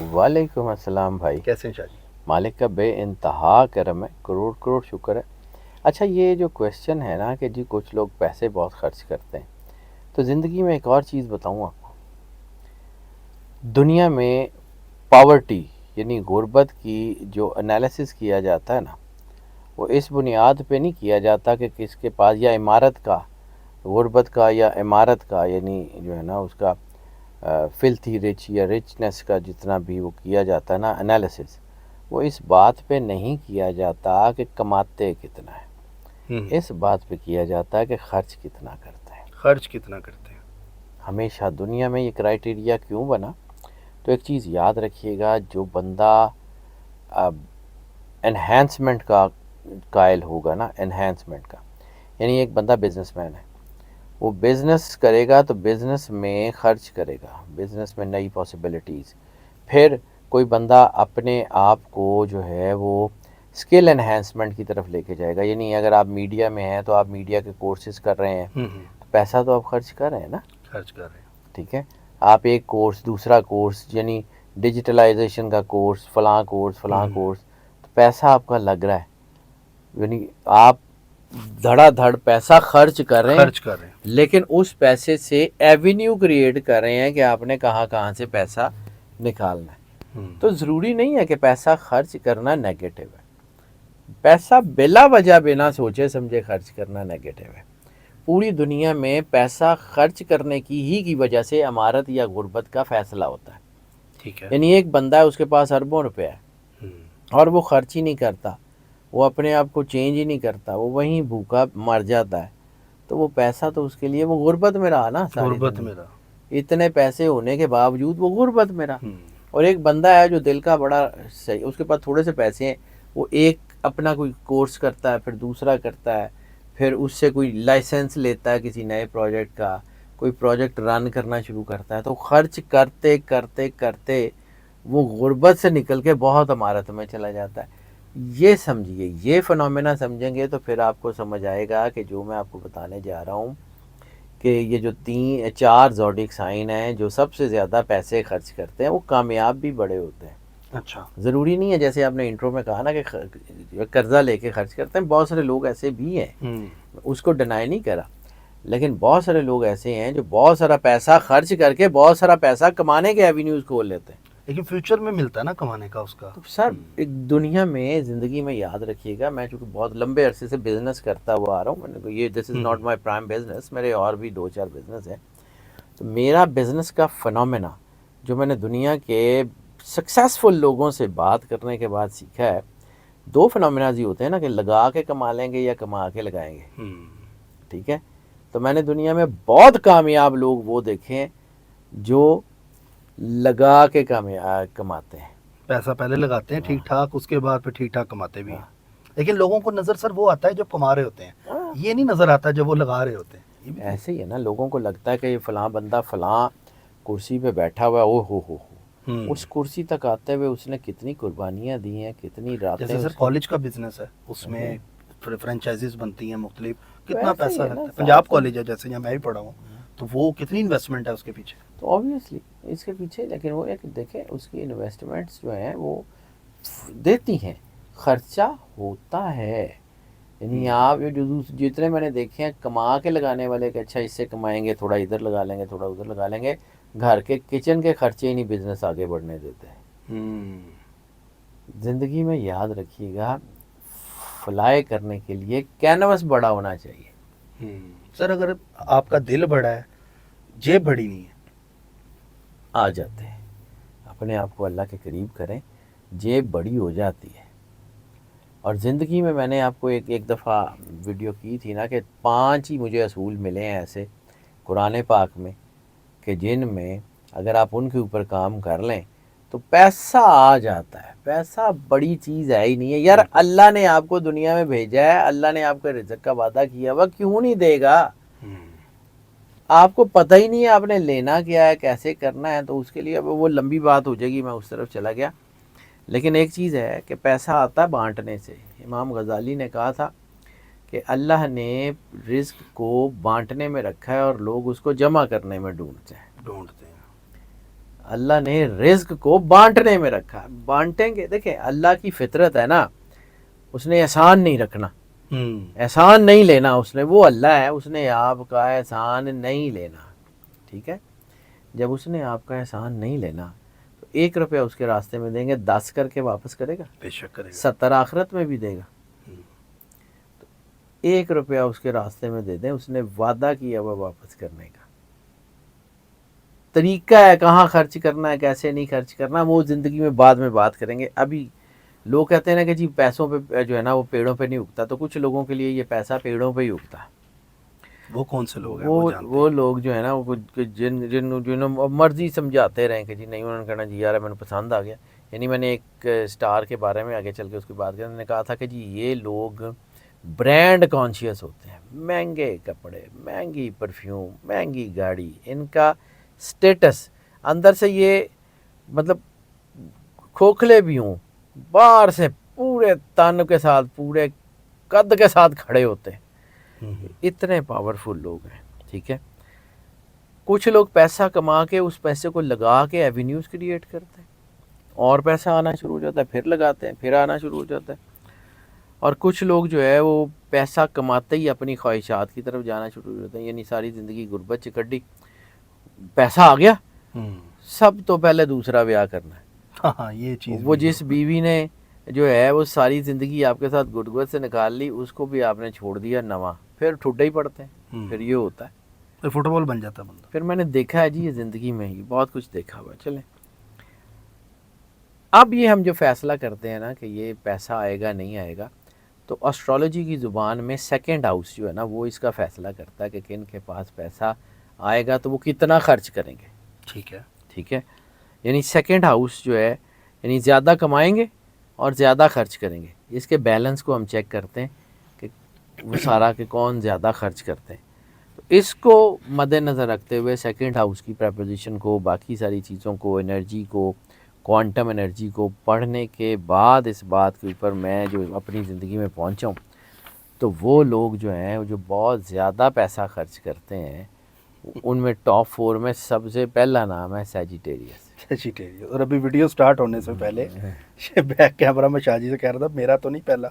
वालेकुम अस्सलाम भाई। कैसे हैं शाहजी? मालिक का बेइंतहा करम है, करोड़ करोड़ शुक्र है। अच्छा, ये जो क्वेश्चन है ना कि जी कुछ लोग पैसे बहुत खर्च करते हैं, तो ज़िंदगी में एक और चीज़ बताऊँ आपको। दुनिया में पॉवर्टी यानी गुर्बत की जो एनालिसिस किया जाता है ना, वो इस बुनियाद पे नहीं किया जाता कि किसके पास या इमारत का, गुर्बत का या इमारत का, यानी जो है ना उसका फिल्थी रिच या रिचनेस का जितना भी वो किया जाता है ना एनालिसिस, वो इस बात पे नहीं किया जाता कि कमाते कितना है। हम्म। इस बात पे किया जाता है कि खर्च कितना करते हैं। खर्च कितना करते हैं? हमेशा दुनिया में ये क्राइटेरिया क्यों बना? तो एक चीज़ याद रखिएगा, जो बंदा एनहेंसमेंट का कायल होगा ना, एनहेंसमेंट का, यानी एक बंदा बिजनेसमैन है, वो बिज़नेस करेगा तो बिज़नेस में खर्च करेगा, बिज़नेस में नई पॉसिबिलिटीज़। फिर कोई बंदा अपने आप को जो है वो स्किल एनहेंसमेंट की तरफ लेके जाएगा, यानी अगर आप मीडिया में हैं तो आप मीडिया के कोर्सेज कर रहे हैं, हम्म। तो पैसा तो आप खर्च कर रहे हैं ना। खर्च कर रहे हैं। ठीक है, आप एक कोर्स दूसरा कोर्स, यानी डिजिटलाइजेशन का कोर्स, फलां हम्म। कोर्स, तो पैसा आपका लग रहा है, यानी आप धड़ाधड़ पैसा खर्च कर रहे हैं। खर्च कर रहे हैं। लेकिन उस पैसे से एवेन्यू क्रिएट कर रहे हैं कि आपने कहाँ कहाँ से पैसा निकालना है। हम्म। तो ज़रूरी नहीं है कि पैसा खर्च करना नेगेटिव है। पैसा बिला वजह बिना सोचे समझे खर्च करना नेगेटिव है। पूरी दुनिया में पैसा खर्च करने की वजह से अमारत या गुर्बत का फैसला होता है। ठीक है। यानी एक बंदा है, उसके पास अरबों रुपए है हम्म। और वो खर्च ही नहीं करता, वो अपने आप को चेंज ही नहीं करता, वो वहीं भूखा मर जाता है, तो वो पैसा तो उसके लिए वो गुर्बत में रहा ना सारी गुर्बत ज़िंदगी। में रहा। इतने पैसे होने के बावजूद वो गुर्बत में रहा। हम्म। और एक बंदा है जो दिल का बड़ा सही, उसके पास थोड़े से पैसे हैं, वो एक अपना कोई कोर्स करता है, फिर दूसरा करता है, फिर उससे कोई लाइसेंस लेता है किसी नए प्रोजेक्ट का, कोई प्रोजेक्ट रन करना शुरू करता है, तो खर्च करते करते करते वो गुर्बत से निकल के बहुत अमारत में चला जाता है। ये समझिए, ये फिनोमेना समझेंगे तो फिर आपको समझ आएगा कि जो मैं आपको बताने जा रहा हूँ कि ये जो तीन चार ज़ोडिक साइन हैं जो सबसे ज़्यादा पैसे खर्च करते हैं, वो कामयाब भी बड़े होते हैं। अच्छा। ज़रूरी नहीं है, जैसे आपने इंट्रो में कहा ना कि कर्जा लेके खर्च करते हैं, बहुत सारे लोग ऐसे भी हैं, हम्म। उसको डिनाई नहीं करा। लेकिन बहुत सारे लोग ऐसे हैं जो बहुत सारा पैसा खर्च करके बहुत सारा पैसा कमाने के एवेन्यूज़ खोल लेते हैं। लेकिन फ्यूचर में मिलता है ना कमाने का उसका। तो सर, एक दुनिया में ज़िंदगी में याद रखिएगा, मैं चूँकि बहुत लंबे अरसे से बिज़नेस करता हुआ आ रहा हूँ, मैंने ये this is not my prime business, मेरे और भी दो चार बिज़नेस हैं। तो मेरा बिज़नेस का फिनोमेना जो मैंने दुनिया के सक्सेसफुल लोगों से बात करने के बाद सीखा है, दो फिनोमेनाज ही होते हैं ना, कि लगा के कमा लेंगे या कमा के लगाएंगे। हम्म। ठीक है, तो मैंने दुनिया में बहुत कामयाब लोग वो देखे हैं जो लगा के कामयाब कमाते हैं। पैसा पहले लगाते हैं ठीक हाँ ठाक, उसके बाद फिर ठीक ठाक कमाते भी हैं। हाँ लेकिन लोगों को नजर सर वो आता है जब कमा रहे होते हैं, हाँ। ये नहीं नजर आता जब वो लगा रहे होते हैं। ये भी तो ऐसे ही है ना, लोगों को लगता है कि ये फलां बंदा फलां कुर्सी पे बैठा हुआ है, ओ हो, उस कुर्सी तक आते हुए उसने कितनी कुर्बानियाँ दी हैं, कितनी रातें जैसे सर उसकी। कॉलेज का बिजनेस है, हम्म। उसमें फ्रेंचाइजीज बनती हैं मुख्तलिफ, तो कितना ऐसे ही पैसा है लगता ना है। सारा पंजाब फिर। कॉलेज है जैसे जहाँ मैं भी पढ़ा हूँ, तो वो कितनी इन्वेस्टमेंट है उसके पीछे। तो ऑब्वियसली इसके पीछे, लेकिन वो एक देखें उसकी इन्वेस्टमेंट्स जो हैं वो देती हैं, खर्चा होता है। यानी आप ये जो जितने मैंने देखे हैं कमा के लगाने वाले, कि अच्छा इससे कमाएंगे, थोड़ा इधर लगा लेंगे, थोड़ा उधर लगा लेंगे, घर के किचन के खर्चे ही नहीं बिजनेस आगे बढ़ने देते हैं। हम्म। ज़िंदगी में याद रखिएगा, फ्लाई करने के लिए कैनवस बड़ा होना चाहिए। सर अगर आपका दिल बड़ा है, जेब बड़ी नहीं है। आ जाते हैं, अपने आप को अल्लाह के करीब करें, जेब बड़ी हो जाती है। और ज़िंदगी में मैंने आपको एक एक दफ़ा वीडियो की थी ना कि 5 ही मुझे असूल मिले हैं ऐसे कुरान पाक में, कि जिन में अगर आप उनके ऊपर काम कर लें तो पैसा आ जाता है। पैसा बड़ी चीज़ है ही नहीं है यार, बिल्कुल। अल्लाह ने आपको दुनिया में भेजा है, अल्लाह ने आपके रिज़्क़ का वादा किया हुआ, क्यों नहीं देगा? आपको पता ही नहीं है आपने लेना क्या है, कैसे करना है, तो उसके लिए अब वो लंबी बात हो जाएगी, मैं उस तरफ चला गया। लेकिन एक चीज़ है कि पैसा आता है बांटने से। इमाम गज़ाली ने कहा था कि अल्लाह ने रिज़्क़ को बांटने में रखा है और लोग उसको जमा करने में ढूंढते हैं। ढूंढते हैं। अल्लाह ने रिज्क को बांटने में रखा है। बांटेंगे, देखें अल्लाह की फितरत है ना, उसने एहसान नहीं रखना, एहसान नहीं लेना उसने, वो अल्लाह है, उसने आपका एहसान नहीं लेना, ठीक है। जब उसने आपका एहसान नहीं लेना तो 1 रुपया उसके रास्ते में देंगे 10 करके वापस करेगा, बेशक करेगा। 70 आखिरत में भी देगा। तो 1 रुपया उसके रास्ते में दे दें, उसने वादा किया हुआ वापस करने का। तरीका है कहाँ खर्च करना है, कैसे नहीं खर्च करना, वो ज़िंदगी में बाद में बात करेंगे। अभी लोग कहते हैं ना कि जी पैसों पे जो है ना वो पेड़ों पे नहीं उगता, तो कुछ लोगों के लिए ये पैसा पेड़ों पे ही उगता है। वो कौन से लोग हैं वो लोग जो है ना वो जिन जिन जिन्होंने मर्जी समझाते रहें कि जी नहीं, उन्होंने कहना जी यार मैंने पसंद आ गया। यानी मैंने एक स्टार के बारे में आगे चल के उसकी बात की, उन्होंने कहा था कि जी ये लोग ब्रांड कॉन्शियस होते हैं, महंगे कपड़े, महंगी परफ्यूम, महंगी गाड़ी, इनका स्टेटस अंदर से ये मतलब खोखले भी हों, बाहर से पूरे तन के साथ, पूरे कद के साथ खड़े होते हैं, इतने पावरफुल लोग हैं, ठीक है। कुछ लोग पैसा कमा के उस पैसे को लगा के एवेन्यूज़ क्रिएट करते हैं, और पैसा आना शुरू हो जाता है, फिर लगाते हैं, फिर आना शुरू हो जाता है। और कुछ लोग जो है वो पैसा कमाते ही अपनी ख्वाहिशात की तरफ जाना शुरू हो जाते हैं, यानी सारी ज़िंदगी गुर्बत चिकड़ी, पैसा आ गया सब तो पहले दूसरा ब्याह करना है। हाँ, ये चीज़ वो जिस बीवी ने जो है वो सारी ज़िंदगी आपके साथ गुर्बत से निकाल ली, उसको भी आपने छोड़ दिया नवा, फिर ठुड्डे ही पड़ते हैं, फिर ये होता है, फिर फुटबॉल बन जाता है बंदा। फिर मैंने देखा है जी ये ज़िंदगी में ही बहुत कुछ देखा हुआ है। चलें, अब ये हम जो फैसला करते हैं ना कि ये पैसा आएगा नहीं आएगा, तो एस्ट्रोलॉजी की ज़ुबान में सेकंड हाउस जो है ना वो इसका फ़ैसला करता है कि किन के पास पैसा आएगा तो वो कितना खर्च करेंगे, ठीक है, ठीक है। यानी सेकंड हाउस जो है यानी ज़्यादा कमाएंगे और ज़्यादा खर्च करेंगे, इसके बैलेंस को हम चेक करते हैं कि वो सारा के कौन ज़्यादा खर्च करते हैं। तो इसको मद्देनज़र रखते हुए सेकंड हाउस की प्रपोजिशन को, बाकी सारी चीज़ों को, एनर्जी को, क्वांटम एनर्जी को पढ़ने के बाद इस बात के ऊपर मैं जो अपनी ज़िंदगी में पहुंचा हूं, तो वो लोग जो हैं जो बहुत ज़्यादा पैसा खर्च करते हैं, उनमें टॉप 4 में सबसे पहला नाम है सैजिटेरियस। सैजिटेरियस। और अभी वीडियो स्टार्ट होने से पहले बैक कैमरा में शाहजी से कह रहा था मेरा तो नहीं पहला,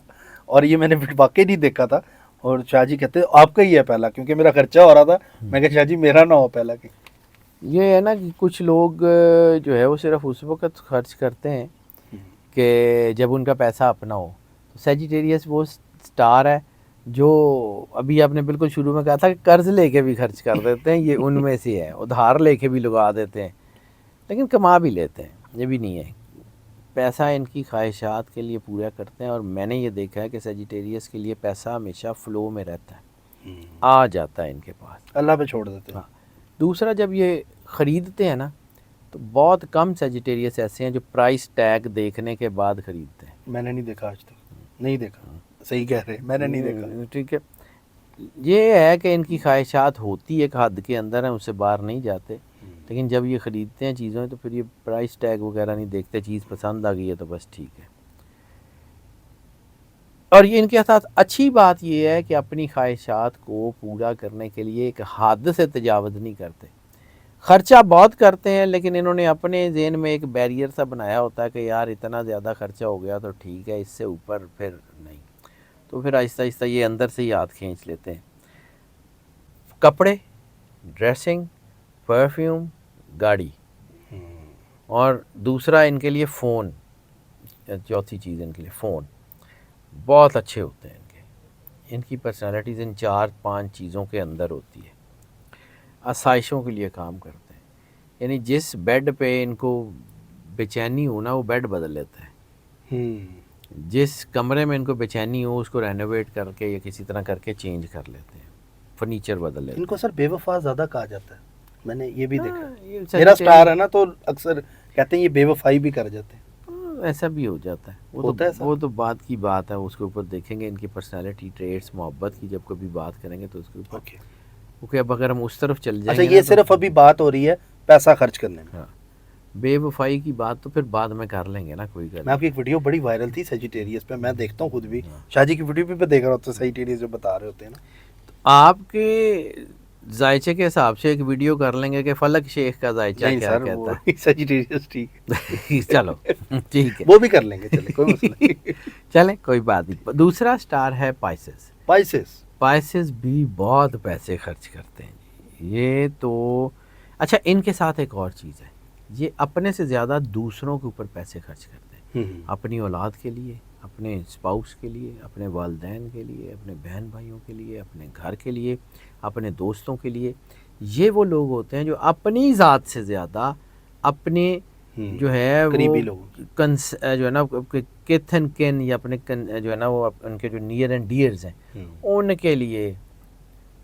और ये मैंने वाकई नहीं देखा था, और शाहजी कहते आपका ही है पहला, क्योंकि मेरा खर्चा हो रहा था, मैं कहा शाहजी मेरा ना हो पहला। कि ये है ना कि कुछ लोग जो है वो सिर्फ उस वक्त खर्च करते हैं कि जब उनका पैसा अपना हो। तो सैजिटेरियस वो स्टार है जो अभी आपने बिल्कुल शुरू में कहा था कि कर्ज लेके भी खर्च कर देते हैं, ये उनमें से है, उधार लेके भी लगा देते हैं, लेकिन कमा भी लेते हैं, ये भी नहीं है। पैसा इनकी ख्वाहिशात के लिए पूरा करते हैं, और मैंने ये देखा है कि सैजिटेरियस के लिए पैसा हमेशा फ़्लो में रहता है, आ जाता है इनके पास, अल्लाह पे छोड़ देते हैं। हाँ। दूसरा, जब ये ख़रीदते हैं ना तो बहुत कम सैजिटेरियस ऐसे हैं जो प्राइस टैग देखने के बाद ख़रीदते हैं। मैंने नहीं देखा आज तक, नहीं देखा, सही कह रहे, मैंने नहीं देखा। ठीक है, ये है कि इनकी ख्वाहिशात होती एक हद के अंदर है, उससे बाहर नहीं जाते, लेकिन जब ये ख़रीदते हैं चीज़ों तो फिर ये प्राइस टैग वगैरह नहीं देखते, चीज़ पसंद आ गई है तो बस ठीक है। और ये इनके साथ अच्छी बात ये है कि अपनी ख्वाहिशात को पूरा करने के लिए एक हद से तजावज़ नहीं करते। ख़र्चा बहुत करते हैं, लेकिन इन्होंने अपने ज़हन में एक बैरियर सा बनाया होता है कि यार इतना ज़्यादा ख़र्चा हो गया तो ठीक है, इससे ऊपर फिर नहीं। तो फिर आहिस्ता आहिस्ता ये अंदर से ही हाथ खींच लेते हैं। कपड़े, ड्रेसिंग, परफ्यूम, गाड़ी, और दूसरा इनके लिए फ़ोन, चौथी चीज़ इनके लिए फ़ोन बहुत अच्छे होते हैं। इनकी पर्सनालिटीज़ इन 4-5 चीज़ों के अंदर होती है। आसाइशों के लिए काम करते हैं, यानी जिस बेड पे इनको बेचैनी हो ना वो बेड बदल लेता है, जिस कमरे में इनको बेचैनी हो उसको रेनोवेट करके या किसी तरह करके चेंज कर लेते हैं, फर्नीचर बदल लेते हैं। इनको सर बेवफा ज़्यादा कहा जाता है, मैंने ये भी देखा। मेरा स्टार है ना तो अक्सर कहते हैं ये बेवफाई भी कर जाते हैं। ऐसा भी हो जाता है, वो तो बात की बात है, उसके ऊपर देखेंगे इनकी पर्सनालिटी ट्रेट्स, मोहब्बत की जब कभी बात करेंगे तो उसके ऊपर। ओके, अब अगर हम उस तरफ चल जाएंगे। अच्छा, ये सिर्फ अभी बात हो रही है पैसा खर्च करने में। हाँ, बेवफाई की बात तो फिर बाद में कर लेंगे ना, कोई कर। मैं आपकी एक वीडियो बड़ी वायरल थी सैजिटेरियस पे, मैं देखता हूँ खुद भी, शाहजी की वीडियो पे देख रहा होता, सैजिटेरियस जो बता रहे होते हैं ना। तो आपके जायचे के हिसाब से एक वीडियो कर लेंगे कि फलक शेख का जायचा नहीं क्या सर, कहता वो सजिटेरियस ठीक है। है। चलो ठीक है, वो भी कर लेंगे, चले कोई मसला नहीं। चलें कोई बात नहीं। दूसरा स्टार है पाइसेस। पाइसेस। पाइसेस भी बहुत पैसे खर्च करते हैं जी। ये तो अच्छा, इनके साथ एक और चीज़ है, ये अपने से ज़्यादा दूसरों के ऊपर पैसे खर्च करते हैं, अपनी औलाद के लिए, अपने स्पाउस के लिए, अपने वालदैन के लिए, अपने बहन भाइयों के लिए, अपने घर के लिए, अपने दोस्तों के लिए। ये वो लोग होते हैं जो अपनी ज़ात से ज़्यादा अपने जो है वो करीबी लोगों जो है ना किथ एंड किन या अपने जो है ना वो उनके जो नियर एंड डियर्स हैं उनके लिए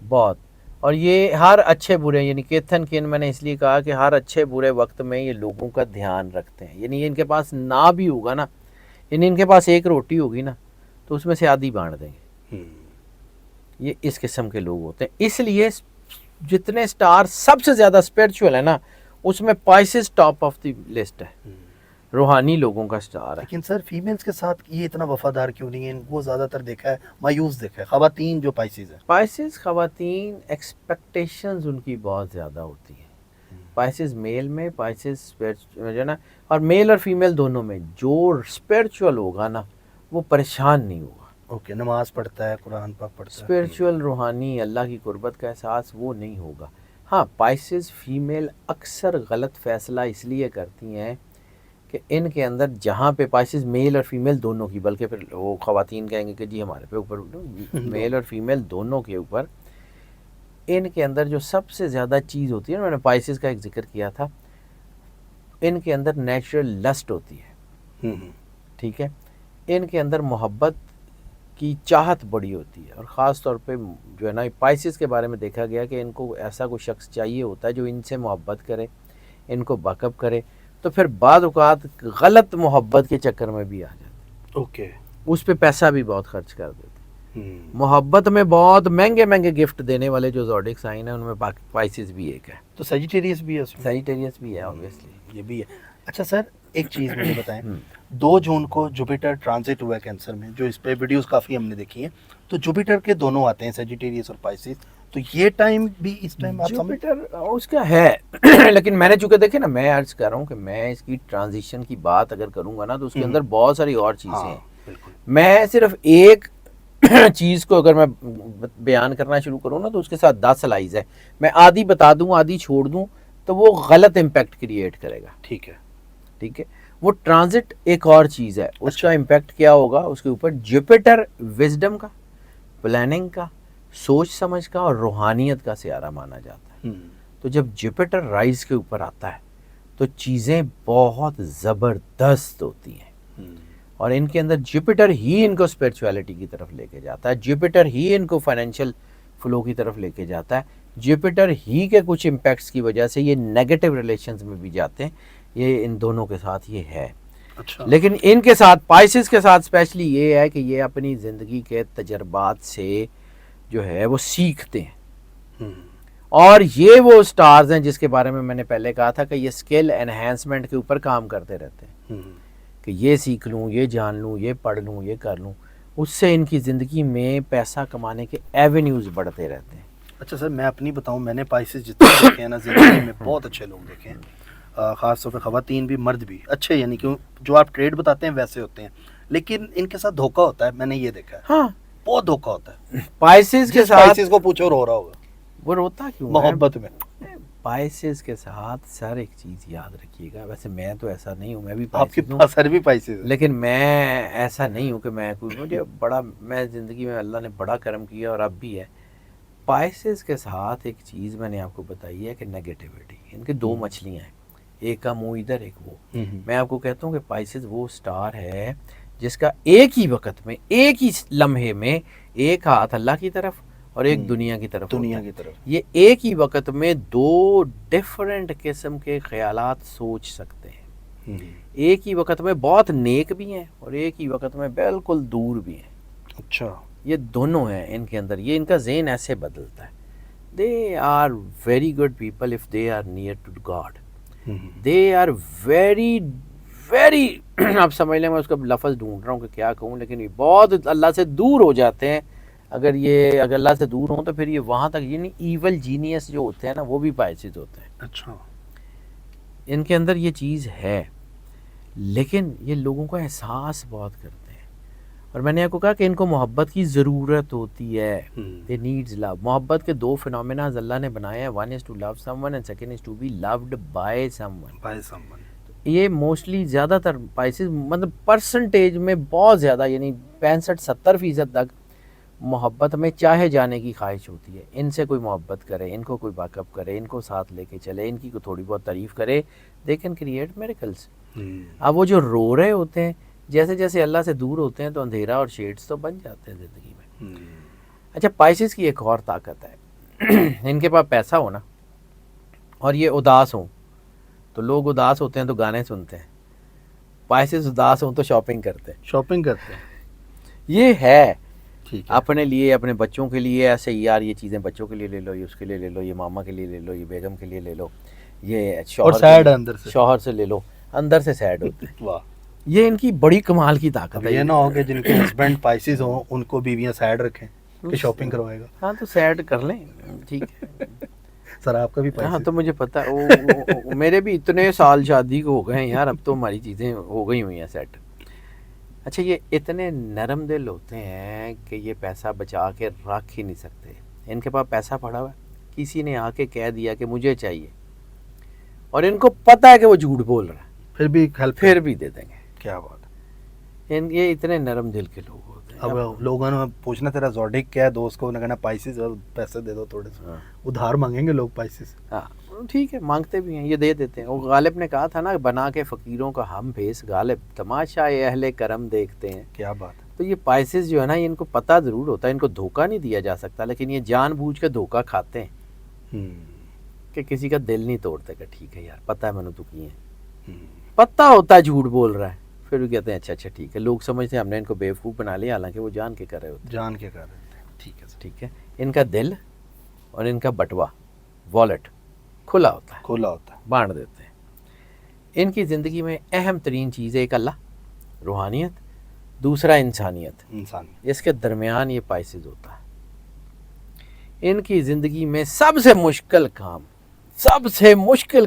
बहुत। और ये हर अच्छे बुरे, यानी किथ एंड किन मैंने इसलिए कहा कि हर अच्छे बुरे वक्त में ये लोगों का ध्यान रखते हैं। यानी इनके पास ना भी होगा ना, यानी इनके पास एक रोटी होगी ना तो उसमें से आधी बांट देंगे। ये इस किस्म के लोग होते हैं। इसलिए जितने स्टार सबसे ज़्यादा स्पिरिचुअल है ना, उसमें Pisces top of the list है, रूहानी लोगों का स्टार है। लेकिन सर फीमेल्स के साथ ये इतना वफादार क्यों नहीं है? वो ज़्यादातर देखा है मायूस देखा है, ख़वातीन जो पाइसेस है। पाइसेस ख़वातीन एक्सपेक्टेशंस उनकी बहुत ज़्यादा होती हैं। पाइसेस मेल में, पाइसेस जो है ना, और मेल और फीमेल दोनों में जो स्पिरिचुअल होगा ना वो परेशान नहीं होगा। ओके, नमाज पढ़ता है, कुरान पाक पढ़ता है, स्पिरिचुअल रूहानी अल्लाह की कुर्बत का एहसास वो नहीं होगा। हाँ, पाइसेस फीमेल अक्सर गलत फ़ैसला इसलिए करती हैं कि इनके अंदर जहाँ पे पाइसेस मेल और फीमेल दोनों की, बल्कि फिर वो ख़वातीन कहेंगे कि जी हमारे पे ऊपर मेल और फीमेल दोनों के ऊपर, इनके अंदर जो सबसे ज़्यादा चीज़ होती है, मैंने पाइसेस का एक जिक्र किया था, इनके अंदर नेचुरल लस्ट होती है। ठीक है, इनके अंदर मोहब्बत की चाहत बड़ी होती है, और ख़ास तौर पे जो है ना पाइसेस के बारे में देखा गया कि इनको ऐसा कोई शख्स चाहिए होता है जो इनसे मोहब्बत करे, इनको बैकअप करे। तो फिर बाद औक़ात गलत मोहब्बत के चक्कर में भी आ जाते। ओके, उस पे पैसा भी बहुत खर्च कर देते। मोहब्बत में बहुत महंगे महंगे गिफ्ट देने वाले जो ज़ोडिक साइन है उनमें पाइसेस भी एक है। तो सजिटेरियस भी है उसमें? सजिटेरियस भी है ऑब्वियसली, ये भी है। अच्छा सर, एक चीज़ मुझे बताएं, 2 जून को जुपिटर ट्रांजिट हुआ है कैंसर में, जो इस पे वीडियोस काफ़ी हमने देखी हैं। तो जुपिटर के दोनों आते हैं, सजिटेरियस और पाइसेस। तो ये टाइम भी इस टाइम आप जुपिटर उसका है लेकिन मैंने चूँकि देखे ना, मैं अर्ज कर रहा हूँ कि मैं इसकी ट्रांजिशन की बात अगर करूँगा ना तो उसके अंदर बहुत सारी और चीज़ें हैं। बिल्कुल। मैं सिर्फ एक चीज़ को अगर मैं बयान करना शुरू करूँ ना तो उसके साथ 10 स्लाइड्स है। मैं आधी बता दूँ आधी छोड़ दूँ तो वो गलत इम्पैक्ट क्रिएट करेगा। ठीक है, ठीक है, वो ट्रांजिट एक और चीज़ है, उसका इम्पैक्ट क्या होगा उसके ऊपर। जुपिटर विजडम का, प्लानिंग का, सोच समझ का और रूहानियत का सियारा माना जाता है। तो जब जुपिटर राइज के ऊपर आता है तो चीज़ें बहुत ज़बरदस्त होती हैं, और इनके अंदर जुपिटर ही इनको स्पिरिचुअलिटी की तरफ लेके जाता है, जुपिटर ही इनको फाइनेंशियल फ्लो की तरफ लेके जाता है, जुपिटर ही के कुछ इम्पैक्ट्स की वजह से ये नेगेटिव रिलेशंस में भी जाते हैं। ये इन दोनों के साथ ये है। अच्छा। लेकिन इनके साथ पाइसेस के साथ स्पेशली ये है कि ये अपनी ज़िंदगी के तजर्बात से जो है वो सीखते हैं, और ये वो स्टार्स हैं जिसके बारे में मैंने पहले कहा था कि ये स्किल एनहेंसमेंट के ऊपर काम करते रहते हैं कि ये सीख लूँ, ये जान लूँ, ये पढ़ लूँ, ये कर लूँ। उससे इनकी ज़िंदगी में पैसा कमाने के एवेन्यूज़ बढ़ते रहते हैं। अच्छा सर, मैं अपनी बताऊं, मैंने पाइसेस जितने देखे हैं ना ज़िंदगी में बहुत अच्छे लोग देखे हैं, ख़ास तौर पे ख़वातीन भी मर्द भी अच्छे, यानी कि जो आप ट्रेड बताते हैं वैसे होते हैं, लेकिन इनके साथ धोखा होता है, मैंने ये देखा है। हाँ, बहुत धोखा होता है। पाइसेस के साथ, पाइसेस को पूछो रो रहा होगा, वो रोता क्यों मोहब्बत में। पाइसेस के साथ सर एक चीज़ याद रखिएगा, वैसे मैं तो ऐसा नहीं हूँ, मैं भी आपके पाइसेस हूँ, पास सर भी पाइसेस है। लेकिन मैं ऐसा नहीं हूँ कि मैं कोई, मुझे बड़ा, मैं ज़िंदगी में अल्लाह ने बड़ा करम किया और अब भी है। पाइसेस के साथ एक चीज़ मैंने आपको बताई है कि नेगेटिविटी, इनके 2 मछलियाँ हैं, एक का मुंह इधर एक वो। मैं आपको कहता हूँ कि पाइसेस वो स्टार है जिसका एक ही वक्त में, एक ही लम्हे में एक हाथ अल्लाह की तरफ और एक दुनिया की तरफ, दुनिया की तरफ। ये एक ही वक्त में 2 डिफरेंट किस्म के ख्यालात सोच सकते हैं। एक ही वक्त में बहुत नेक भी हैं और एक ही वक्त में बिल्कुल दूर भी हैं। अच्छा, ये दोनों हैं इनके अंदर, ये इनका ज़हन ऐसे बदलता है। They are very good people if they are near to God, they are very very आप समझ लें, मैं उसका लफ्ज़ ढूंढ रहा हूँ कि क्या कहूँ, लेकिन ये बहुत अल्लाह से दूर हो जाते हैं अगर अल्लाह से दूर हों तो फिर ये वहाँ तक, यानी ईवल जीनियस जो होते हैं ना वो भी पाइसेस होते हैं। अच्छा। इनके अंदर ये चीज़ है, लेकिन ये लोगों को एहसास बहुत करते हैं। और मैंने आपको कहा कि इनको मोहब्बत की ज़रूरत होती है, दे नीड्स लव। मोहब्बत के दो फिनोमेना अल्लाह ने बनाए हैं, one is to love someone and second is to be loved by someone. ये मोस्टली ज़्यादातर पाइसेस, मतलब परसेंटेज में बहुत ज़्यादा, यानी 65-70% तक मोहब्बत में चाहे जाने की ख्वाहिश होती है। इनसे कोई मोहब्बत करे, इनको कोई बैकअप करे, इनको साथ लेके चले, इनकी को थोड़ी बहुत तारीफ़ करे, दे कैन क्रिएट मिरेकल्स। अब वो जो रो रहे होते हैं, जैसे जैसे अल्लाह से दूर होते हैं तो अंधेरा और शेड्स तो बन जाते हैं ज़िंदगी में। अच्छा, पाइसेस की एक और ताकत है इनके पास पैसा हो ना और ये उदास हो, तो लोग उदास होते हैं तो गाने सुनते हैं, पाइसेस उदास हो तो शॉपिंग करते हैं। ये है ठीक है। अपने लिए, अपने बच्चों के लिए, ऐसे यार ये चीज़ें बच्चों के लिए ले लो, ये उसके लिए ले लो, ये मामा के लिए ले लो, ये बेगम के लिए ले लो, ये और सैड अंदर से, शौहर से ले लो, अंदर से सैड होते हैं। वाह, ये इनकी बड़ी कमाल की ताकत है। ये ना हो कि जिनके हस्बैंड पाइसेस हो उनको बीवियां सैड रखें कि शॉपिंग करवाएगा। हाँ तो सैड कर लें, ठीक है। सर आपका भी हाँ पाइसेस? तो मुझे पता है, वो मेरे भी इतने साल शादी को हो गए हैं यार, अब तो हमारी चीज़ें हो गई हुई हैं सेट। अच्छा, ये इतने नरम दिल होते हैं कि ये पैसा बचा के रख ही नहीं सकते। इनके पास पैसा पड़ा हुआ है, किसी ने आके कह दिया कि मुझे चाहिए, और इनको पता है कि वो झूठ बोल रहा है, फिर भी हेल्प, फिर भी दे देंगे। क्या बात है। ये इतने नरम दिल के लोग होते हैं। अब लोगों ने पूछना तेरा ज़ोडिक क्या है, दोस्त को उन्होंने कहना पाइसेस, पैसे दे दो थोड़े से। हाँ। उधार मांगेंगे लोग पाइसेस। हाँ ठीक है, मांगते भी हैं, ये दे देते हैं। और गालिब ने कहा था ना, बना के फ़कीरों का हम भेस गालिब, तमाशा ये अहले करम देखते हैं। क्या बात है। तो ये पाइसेस जो है ना, ये इनको पता ज़रूर होता है, इनको धोखा नहीं दिया जा सकता, लेकिन ये जानबूझ के धोखा खाते हैं कि किसी का दिल नहीं तोड़ते कि ठीक है यार, पता है मैंने तो किए हैं, पता होता है झूठ बोल रहा है, फिर भी कहते हैं अच्छा ठीक है। लोग समझते हैं हमने इनको बेवकूफ़ बना लिया, हालांकि वो जान के कर रहे होते हैं। ठीक है, ठीक है। इनका दिल और इनका बटवा, वॉलेट खुला होता है, बांट देते हैं। इनकी ज़िंदगी में अहम तरीन चीज़ है, एक अल्लाह, रूहानियत, दूसरा इंसानियत। इसके दरमियान ये पाइसेस होता है। इनकी ज़िंदगी में सबसे मुश्किल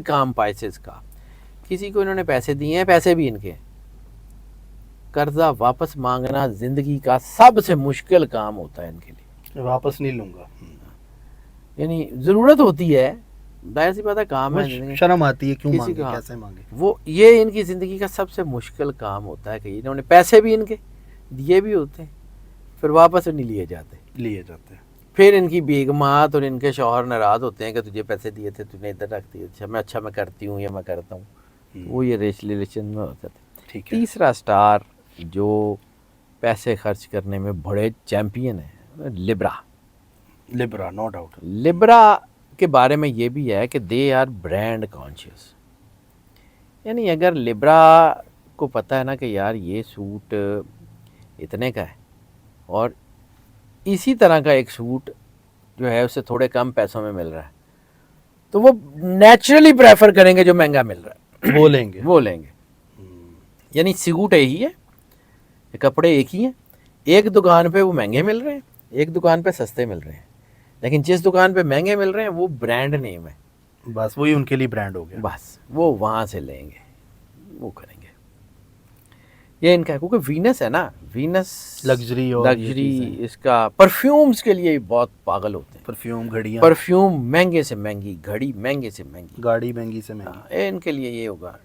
काम पाइसेस का, किसी को इन्होंने पैसे दिए हैं, पैसे भी इनके, कर्जा वापस मांगना ज़िंदगी का सबसे मुश्किल काम होता है इनके लिए। वापस नहीं लूँगा, यानी ज़रूरत होती है, जाहिर सी बात है, काम है, शर्म आती है, क्यों मांगे, कैसे मांगे। वो ये इनकी ज़िंदगी का सबसे मुश्किल काम होता है कि इन्होंने पैसे भी इनके दिए भी होते हैं, फिर वापस नहीं लिए जाते। फिर इनकी बेगमात और इनके शौहर नाराज़ होते हैं कि तुझे पैसे दिए थे, तूने इधर रख दिए, अच्छा मैं करती हूँ या मैं करता हूँ, वो ये रिलेशन में होता है। तीसरा स्टार जो पैसे खर्च करने में बड़े चैम्पियन है, लिब्रा, नो डाउट। लिब्रा के बारे में ये भी है कि दे आर ब्रांड कॉन्शियस। यानी अगर लिब्रा को पता है ना कि यार ये सूट इतने का है और इसी तरह का एक सूट जो है उससे थोड़े कम पैसों में मिल रहा है, तो वो नेचुरली प्रेफर करेंगे जो महंगा मिल रहा है, वो लेंगे। यानी सूट एक ही है, कपड़े एक ही हैं, एक दुकान पे वो महंगे मिल रहे हैं, एक दुकान पे सस्ते मिल रहे हैं, लेकिन जिस दुकान पे महंगे मिल रहे हैं वो ब्रांड नेम है, बस वही उनके लिए ब्रांड हो गया, बस वो वहाँ से लेंगे, वो करेंगे। ये इनका है, क्योंकि वीनस है ना, वीनस लग्जरी इसका, परफ्यूम्स के लिए बहुत पागल होते हैं। परफ्यूम महंगे से महंगी, घड़ी महंगे से महंगी, गाड़ी महंगी से महंगी, इनके लिए ये होगा।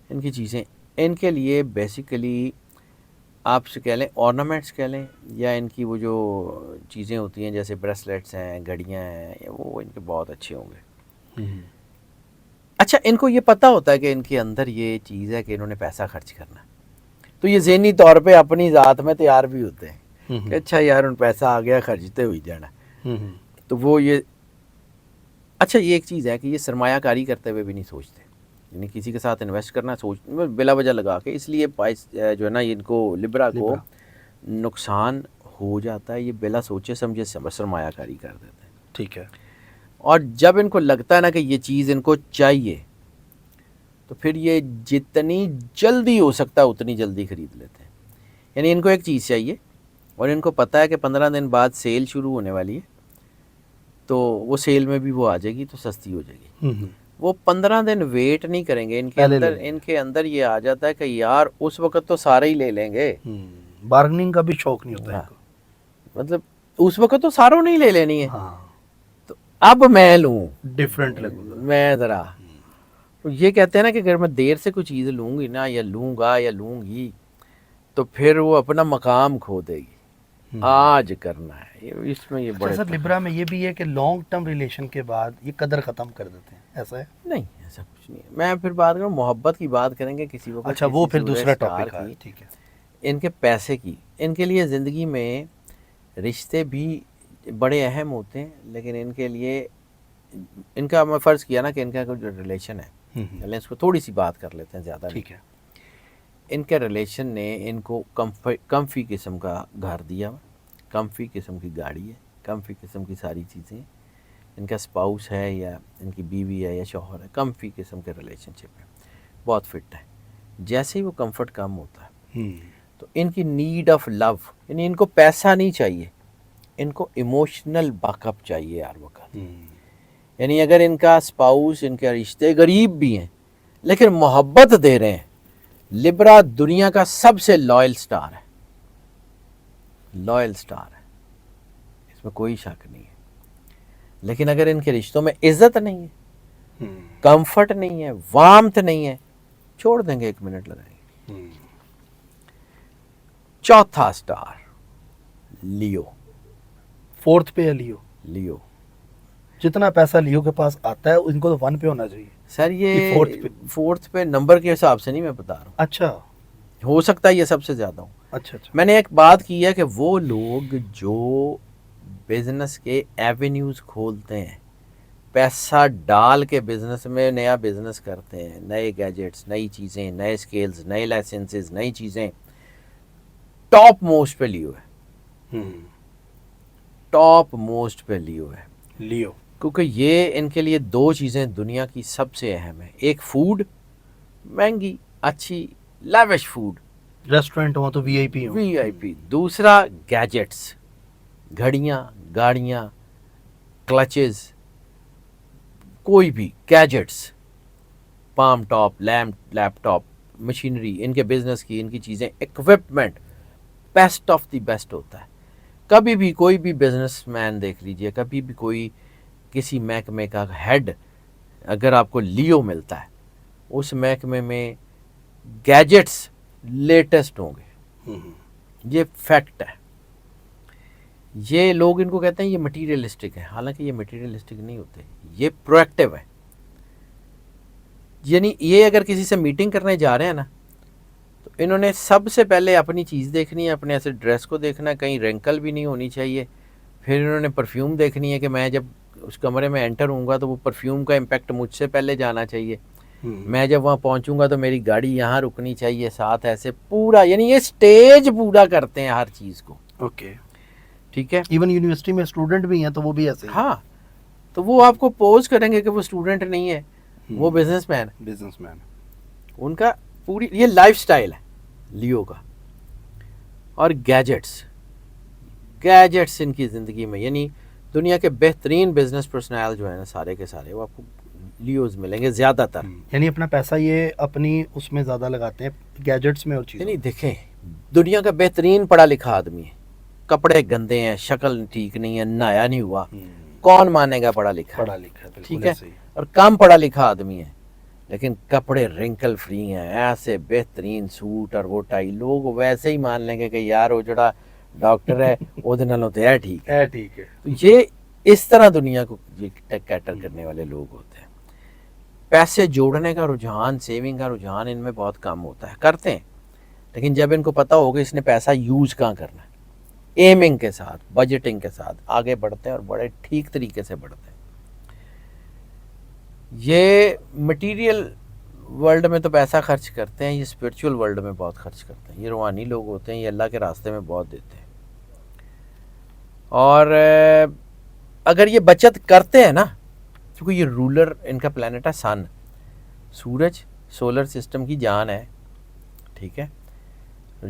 इनकी चीज़ें इनके लिए बेसिकली आपसे कह लें, ऑर्नामेंट्स कह लें, या इनकी वो जो चीज़ें होती हैं जैसे ब्रेसलेट्स हैं, घड़ियाँ हैं, वो इनके बहुत अच्छे होंगे। अच्छा, इनको ये पता होता है कि इनके अंदर ये चीज़ है कि इन्होंने पैसा खर्च करना, तो ये ज़हनी तौर पे अपनी ज़ात में तैयार भी होते हैं कि अच्छा यार उन पैसा आ गया, खर्चते हुए जाना। तो वो ये अच्छा, ये एक चीज़ है कि ये सरमायाकारी करते हुए भी नहीं सोचते, यानी किसी के साथ इन्वेस्ट करना सोच बिला वजह लगा के, इसलिए जो है ना, इनको लिब्रा को नुकसान हो जाता है, ये बिला सोचे समझे सरमायाकारी कर देते हैं। ठीक है। और जब इनको लगता है ना कि ये चीज़ इनको चाहिए, तो फिर ये जितनी जल्दी हो सकता है उतनी जल्दी ख़रीद लेते हैं। यानी इनको एक चीज़ चाहिए, और इनको पता है कि 15 दिन बाद सेल शुरू होने वाली है, तो वो सेल में भी वो आ जाएगी तो सस्ती हो जाएगी। वो 15 दिन वेट नहीं करेंगे, इनके अंदर ये आ जाता है कि यार उस वक्त तो सारे ही ले लेंगे। बार्गेनिंग का भी शौक नहीं होता है हाँ, मतलब उस वक्त तो सारों ने ही ले लेनी है। हाँ, तो अब मैं लूँ, डिफरेंट लगूंगा मैं ज़रा, तो ये कहते हैं ना कि अगर मैं देर से कोई चीज़ लूँगी ना, या लूँगा या लूँगी, तो फिर वो अपना मकाम खो देगी। आज करना है इसमें, ये बड़े सर लिब्रा में ये भी है कि लॉन्ग टर्म रिलेशन के बाद ये कदर ख़त्म कर देते हैं, ऐसा है? नहीं, ऐसा कुछ नहीं है। मैं फिर बात करूँ मोहब्बत की, बात करेंगे किसी वक्त। अच्छा, वो फिर दूसरा टॉपिक है, ठीक है। इनके पैसे की, इनके लिए ज़िंदगी में रिश्ते भी बड़े अहम होते हैं, लेकिन इनके लिए, इनका मैं फ़र्ज़ किया ना कि इनका कोई रिलेशन है, चलें इसको थोड़ी सी बात कर लेते हैं, ज़्यादा ठीक है। इनके रिलेशन ने इनको कम्फी किस्म का घर दिया, कम्फी किस्म की गाड़ी है, कम्फी किस्म की सारी चीज़ें, इनका स्पाउस है या इनकी बीवी है या शौहर है, कम्फी किस्म के रिलेशनशिप है, बहुत फिट है। जैसे ही वो कंफर्ट कम होता है तो इनकी नीड ऑफ लव, यानी इनको पैसा नहीं चाहिए, इनको इमोशनल बैकअप चाहिए हर वक्त। यानी अगर इनका स्पाउस, इनके रिश्ते गरीब भी हैं लेकिन मोहब्बत दे रहे हैं, लिब्रा दुनिया का सबसे लॉयल स्टार है, लॉयल स्टार है, इसमें कोई शक नहीं है। लेकिन अगर इनके रिश्तों में इज्जत नहीं है, कंफर्ट नहीं है, वार्मथ नहीं है, छोड़ देंगे, 1 मिनट लगाएंगे। चौथा स्टार लियो, 4th पे है लियो। लियो जितना पैसा लियो के पास आता है इनको तो 1 पे होना चाहिए सर, ये कि 4th पे नंबर के हिसाब से नहीं मैं बता रहा हूँ, अच्छा, हो सकता है ये सबसे ज़्यादा हो। अच्छा। मैंने एक बात की है कि वो लोग जो बिजनेस के एवेन्यूज़ खोलते हैं, पैसा डाल के बिजनेस में नया बिजनेस करते हैं, नए गैजेट्स, नई चीज़ें, नए स्केल्स, नए लाइसेंसेस, नई चीज़ें, टॉप मोस्ट पे लियो है, टॉप मोस्ट पे लियो है लियो। क्योंकि ये इनके लिए 2 चीज़ें दुनिया की सबसे अहम है। एक फूड, महंगी अच्छी लैविश फूड, रेस्टोरेंट हो तो वीआईपी हो, वीआईपी। दूसरा गैजेट्स, घड़ियाँ, गाड़ियाँ, क्लचेस, कोई भी gadgets, palm top, laptop, machinery, इनके बिजनेस की, इनकी चीज़ें, equipment best of the best होता है। कभी भी कोई भी बिजनेसमैन देख लीजिए, कभी भी कोई किसी महकमे का हेड अगर आपको लियो मिलता है, उस महकमे में गैजेट्स लेटेस्ट होंगे, ये फैक्ट है। ये लोग इनको कहते हैं ये मटीरियलिस्टिक है, हालांकि ये मटीरियलिस्टिक नहीं होते, ये प्रोएक्टिव है। यानी ये अगर किसी से मीटिंग करने जा रहे हैं ना, तो इन्होंने सबसे पहले अपनी चीज़ देखनी है, अपने ऐसे ड्रेस को देखना है, कहीं रिंकल भी नहीं होनी चाहिए। फिर इन्होंने परफ्यूम देखनी है कि मैं जब उस कमरे में एंटर होऊंगा तो वो परफ्यूम का इम्पैक्ट मुझसे पहले जाना चाहिए। मैं जब वहाँ पहुँचूंगा तो मेरी गाड़ी यहाँ रुकनी चाहिए, साथ ऐसे पूरा, यानी ये स्टेज पूरा करते हैं हर चीज़ को। ओके, ठीक है। इवन यूनिवर्सिटी में स्टूडेंट भी हैं तो वो भी ऐसे, हाँ, तो वो आपको पोज करेंगे कि वो स्टूडेंट नहीं है, वो बिजनेसमैन है। बिजनेसमैन। उनका पूरी ये लाइफस्टाइल है लियो का। और गैजेट्स, गैजेट्स इनकी ज़िंदगी में, यानी दुनिया के बेहतरीन बिजनेस पर्सनल जो है ना, सारे के सारे वो आपको लियोज मिलेंगे ज़्यादातर। यानी अपना पैसा ये अपनी उसमें ज़्यादा लगाते हैं, गैजेट्स में और चीज़ें। यानी देखें, दुनिया का बेहतरीन पढ़ा लिखा आदमी है, कपड़े गंदे हैं, शक्ल ठीक नहीं है, नहाया नहीं हुआ, कौन मानेगा पढ़ा लिखा? पढ़ा लिखा, ठीक है। और कम पढ़ा लिखा आदमी है लेकिन कपड़े रिंकल फ्री हैं, ऐसे बेहतरीन सूट और वो टाई, लोग वैसे ही मान लेंगे कि यार वो जड़ा डॉक्टर है वो नालों तो है ठीक है, ठीक है। तो ये इस तरह दुनिया को ये कैटर करने वाले लोग होते हैं। पैसे जोड़ने का रुझान, सेविंग का रुझान इनमें बहुत कम होता है, करते हैं, लेकिन जब इनको पता होगा इसने पैसा यूज कहाँ करना है, एमिंग के साथ, बजटिंग के साथ आगे बढ़ते हैं और बड़े ठीक तरीके से बढ़ते हैं। ये मटेरियल वर्ल्ड में तो पैसा खर्च करते हैं, ये स्पिरिचुअल वर्ल्ड में बहुत खर्च करते हैं, ये रूहानी लोग होते हैं, ये अल्लाह के रास्ते में बहुत देते हैं। और अगर ये बचत करते हैं ना, क्योंकि ये रूलर इनका प्लैनेट है सन, सूरज सोलर सिस्टम की जान है, ठीक है।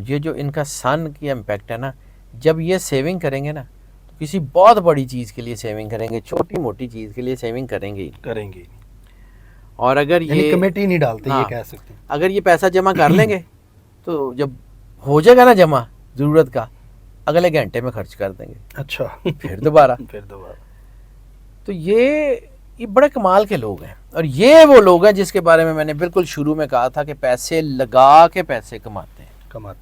ये जो इनका सन की इम्पैक्ट है ना, जब ये सेविंग करेंगे ना तो किसी बहुत बड़ी चीज़ के लिए सेविंग करेंगे, छोटी मोटी चीज़ के लिए सेविंग करेंगे ही। करेंगे। और अगर यानी ये कमेटी नहीं डालते, ये हाँ, कह सकते हैं। अगर ये पैसा जमा कर लेंगे तो जब हो जाएगा ना जमा ज़रूरत का, अगले घंटे में खर्च कर देंगे अच्छा। फिर दोबारा। फिर दोबारा। तो ये बड़े कमाल के लोग हैं, और ये वो लोग हैं जिसके बारे में मैंने बिल्कुल शुरू में कहा था कि पैसे लगा के पैसे कमाते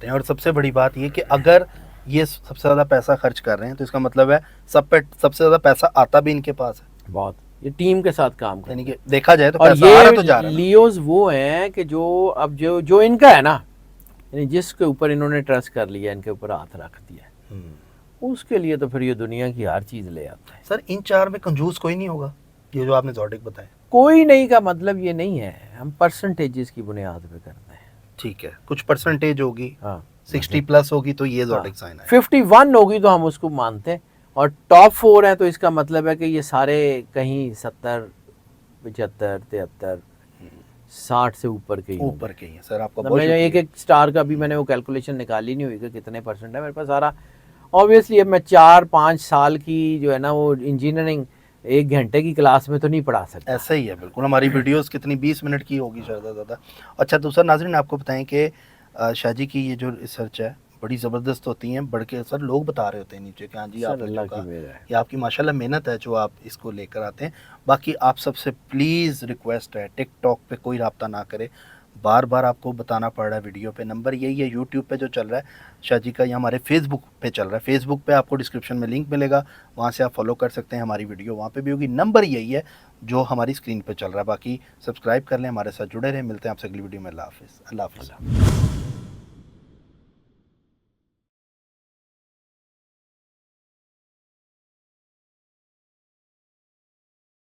हैं। और सबसे बड़ी बात ये कि अगर ये सबसे ज़्यादा पैसा खर्च कर रहे हैं तो इसका मतलब है सबसे ज़्यादा पैसा आता भी इनके पास है। बहुत, ये टीम के साथ काम करते यानी हैं। कि देखा जाए तो और पैसा आ रहा तो जा ये रहा है। लियोज वो हैं कि जो इनका है ना, यानी जिसके ऊपर इन्होंने ट्रस्ट कर लिया, इनके ऊपर हाथ रख दिया, उसके लिए तो फिर ये दुनिया की हर चीज़ ले आता है। सर इन 4 में कंजूस कोई नहीं होगा, ये जो आपने ज़ोडिक बताया? कोई नहीं का मतलब ये नहीं है, हम परसेंटेजेस की बुनियाद पे करते हैं। ठीक है, कुछ परसेंटेज होगी, हाँ 60 प्लस होगी तो ये ज़ोडिक साइन है। 51 होगी तो हम उसको मानते हैं, और टॉप 4 है तो इसका मतलब है कि ये सारे कहीं 70, 75, 73, 60 से ऊपर के ही होंगे। ऊपर के ही है। सर आपका मतलब बहुत मैं शुक्रिया। एक स्टार का भी मैंने वो कैलकुलेशन निकाली नहीं हुई कि कितने परसेंट है मेरे पास सारा। ऑब्वियसली अब मैं 4-5 साल की जो है ना वो इंजीनियरिंग 1 घंटे की क्लास में तो नहीं पढ़ा सकता। ऐसा ही है बिल्कुल। हमारी वीडियोस कितनी 20 मिनट की होगी ज़्यादा। अच्छा दूसरा नाज़रीन आपको बताएं कि शाहजी की ये जो रिसर्च है बड़ी ज़बरदस्त होती हैं, बढ़ के सर लोग बता रहे होते हैं नीचे कि हाँ जी आप अल्लाह की मेहर है। ये आपकी माशाल्लाह मेहनत है जो आप इसको लेकर आते हैं। बाकी आप सबसे प्लीज़ रिक्वेस्ट है, टिकटॉक पे कोई रब्ता ना करे, बार बार आपको बताना पड़ रहा है वीडियो पे। नंबर यही है यूट्यूब पे जो चल रहा है शाहजी का, या हमारे फेसबुक पे चल रहा है। फेसबुक पे आपको डिस्क्रिप्शन में लिंक मिलेगा, वहाँ से आप फॉलो कर सकते हैं, हमारी वीडियो वहाँ पे भी होगी। नंबर यही है जो हमारी स्क्रीन पे चल रहा है। बाकी सब्सक्राइब कर लें, हमारे साथ जुड़े रहें। मिलते हैं आपसे अगली वीडियो में। अल्लाह हाफ़िज़।